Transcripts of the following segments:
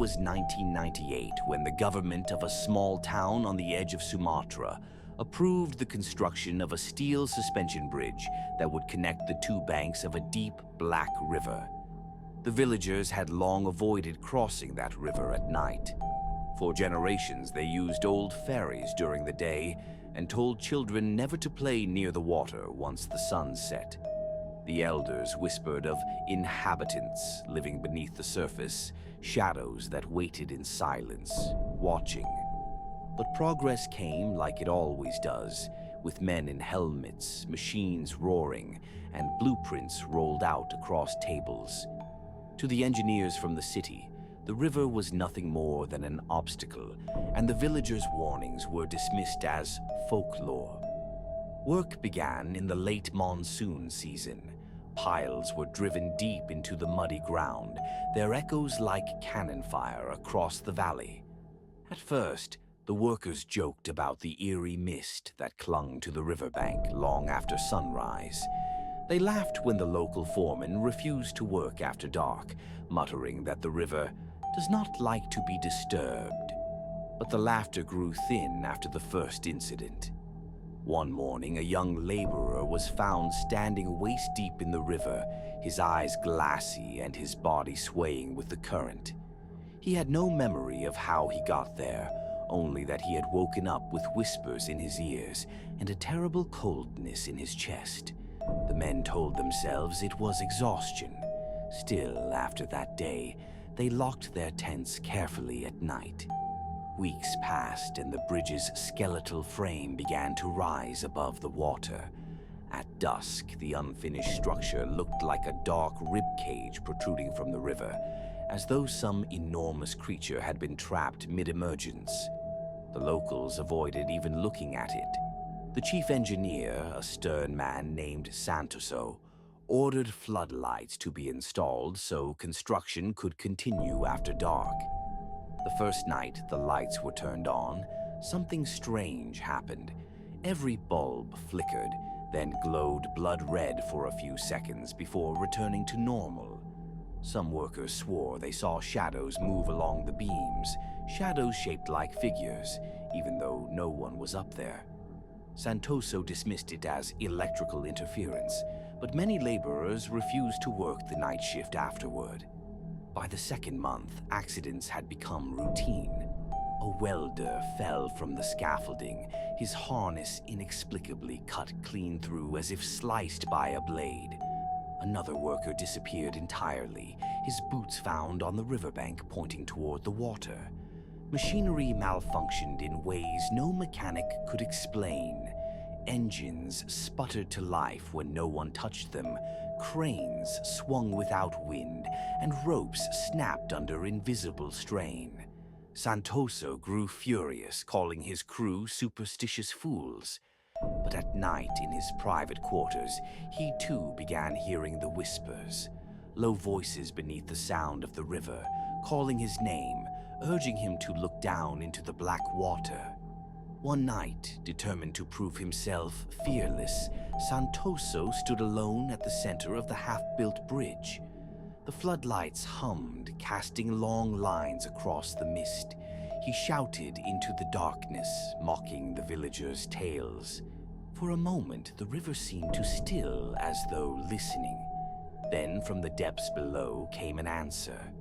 was 1998 when the government of a small town on the edge of Sumatra approved the construction of a steel suspension bridge that would connect the two banks of a deep, black river. The villagers had long avoided crossing that river at night. For generations, they used old ferries during the day and told children never to play near the water once the sun set. The elders whispered of inhabitants living beneath the surface, shadows that waited in silence, watching. But progress came like it always does, with men in helmets, machines roaring, and blueprints rolled out across tables. To the engineers from the city, the river was nothing more than an obstacle, and the villagers' warnings were dismissed as folklore. Work began in the late monsoon season. Piles were driven deep into the muddy ground, their echoes like cannon fire across the valley. At first, the workers joked about the eerie mist that clung to the riverbank long after sunrise. They laughed when the local foreman refused to work after dark, muttering that the river does not like to be disturbed. But the laughter grew thin after the first incident. One morning, a young laborer was found standing waist-deep in the river, his eyes glassy and his body swaying with the current. He had no memory of how he got there, only that he had woken up with whispers in his ears and a terrible coldness in his chest. The men told themselves it was exhaustion. Still, after that day, they locked their tents carefully at night. Weeks passed and the bridge's skeletal frame began to rise above the water. At dusk, the unfinished structure looked like a dark ribcage protruding from the river, as though some enormous creature had been trapped mid-emergence. The locals avoided even looking at it. The chief engineer, a stern man named Santoso, ordered floodlights to be installed so construction could continue after dark. The first night the lights were turned on, something strange happened. Every bulb flickered, then glowed blood red for a few seconds before returning to normal. Some workers swore they saw shadows move along the beams, shadows shaped like figures, even though no one was up there. Santoso dismissed it as electrical interference, but many laborers refused to work the night shift afterward. By the second month, accidents had become routine. A welder fell from the scaffolding, his harness inexplicably cut clean through as if sliced by a blade. Another worker disappeared entirely, his boots found on the riverbank pointing toward the water. Machinery malfunctioned in ways no mechanic could explain. Engines sputtered to life when no one touched them, cranes swung without wind, and ropes snapped under invisible strain. Santoso grew furious, calling his crew superstitious fools. But at night in his private quarters, he too began hearing the whispers, low voices beneath the sound of the river, calling his name, urging him to look down into the black water. One night, determined to prove himself fearless, Santoso stood alone at the center of the half-built bridge. The floodlights hummed, casting long lines across the mist. He shouted into the darkness, mocking the villagers' tales. For a moment, the river seemed to still, as though listening. Then, from the depths below, came an answer.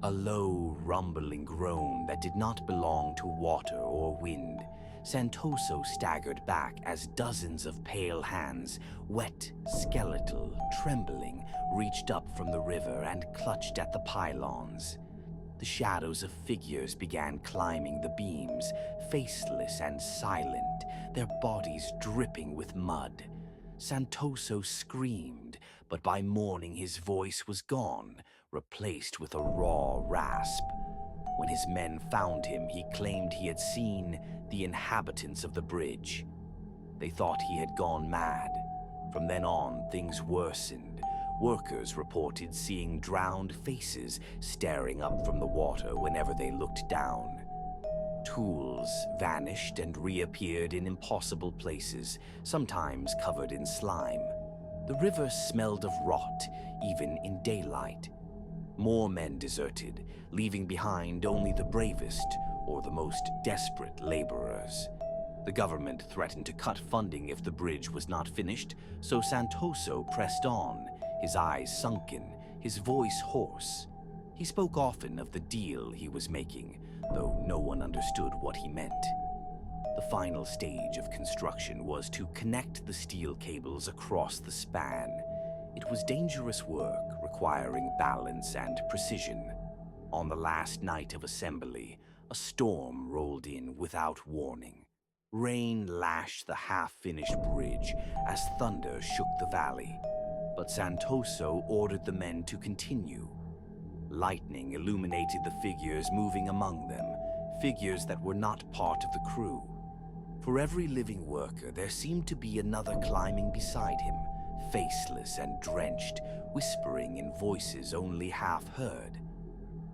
A low, rumbling groan that did not belong to water or wind. Santoso staggered back as dozens of pale hands, wet, skeletal, trembling, reached up from the river and clutched at the pylons. The shadows of figures began climbing the beams, faceless and silent, their bodies dripping with mud. Santoso screamed, but by morning his voice was gone, replaced with a raw rasp. When his men found him, he claimed he had seen the inhabitants of the bridge. They thought he had gone mad. From then on, things worsened. Workers reported seeing drowned faces staring up from the water whenever they looked down. Tools vanished and reappeared in impossible places, sometimes covered in slime. The river smelled of rot, even in daylight. More men deserted, leaving behind only the bravest or the most desperate laborers. The government threatened to cut funding if the bridge was not finished, so Santoso pressed on, his eyes sunken, his voice hoarse. He spoke often of the deal he was making, though no one understood what he meant. The final stage of construction was to connect the steel cables across the span. It was dangerous work, requiring balance and precision. On the last night of assembly, a storm rolled in without warning. Rain lashed the half-finished bridge as thunder shook the valley. But Santoso ordered the men to continue. Lightning illuminated the figures moving among them, figures that were not part of the crew. For every living worker, there seemed to be another climbing beside him, faceless and drenched, whispering in voices only half heard.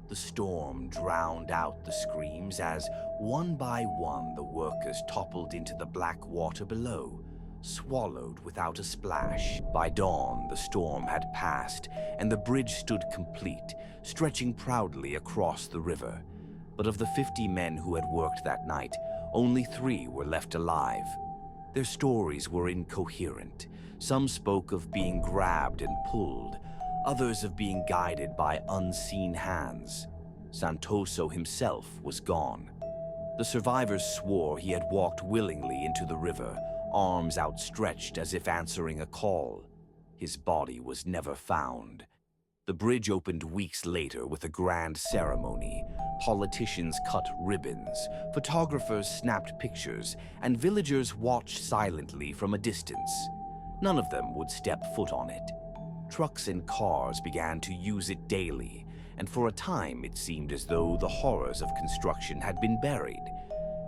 The storm drowned out the screams as, one by one, the workers toppled into the black water below, swallowed without a splash. By dawn, the storm had passed, and the bridge stood complete, stretching proudly across the river. But of the 50 men who had worked that night, only 3 were left alive. Their stories were incoherent. Some spoke of being grabbed and pulled, others of being guided by unseen hands. Santoso himself was gone. The survivors swore he had walked willingly into the river, arms outstretched as if answering a call. His body was never found. The bridge opened weeks later with a grand ceremony. Politicians cut ribbons, photographers snapped pictures, and villagers watched silently from a distance. None of them would step foot on it. Trucks and cars began to use it daily, and for a time it seemed as though the horrors of construction had been buried.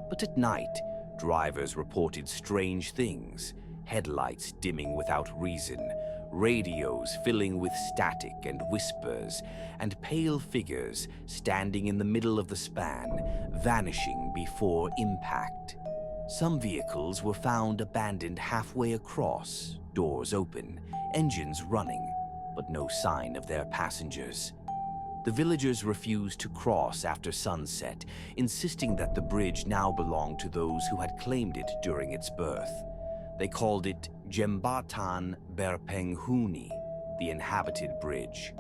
But at night, drivers reported strange things: headlights dimming without reason, radios filling with static and whispers, and pale figures standing in the middle of the span, vanishing before impact. Some vehicles were found abandoned halfway across, doors open, engines running, but no sign of their passengers. The villagers refused to cross after sunset, insisting that the bridge now belonged to those who had claimed it during its birth. They called it Jembatan Berpenghuni, the Inhabited Bridge.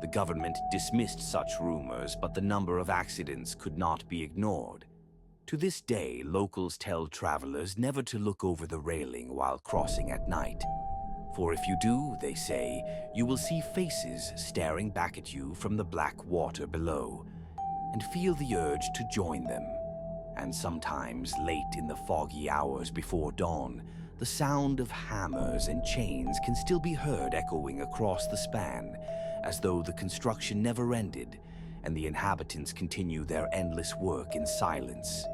The government dismissed such rumors, but the number of accidents could not be ignored. To this day, locals tell travelers never to look over the railing while crossing at night. For if you do, they say, you will see faces staring back at you from the black water below, and feel the urge to join them. And sometimes, late in the foggy hours before dawn, the sound of hammers and chains can still be heard echoing across the span, as though the construction never ended, and the inhabitants continue their endless work in silence.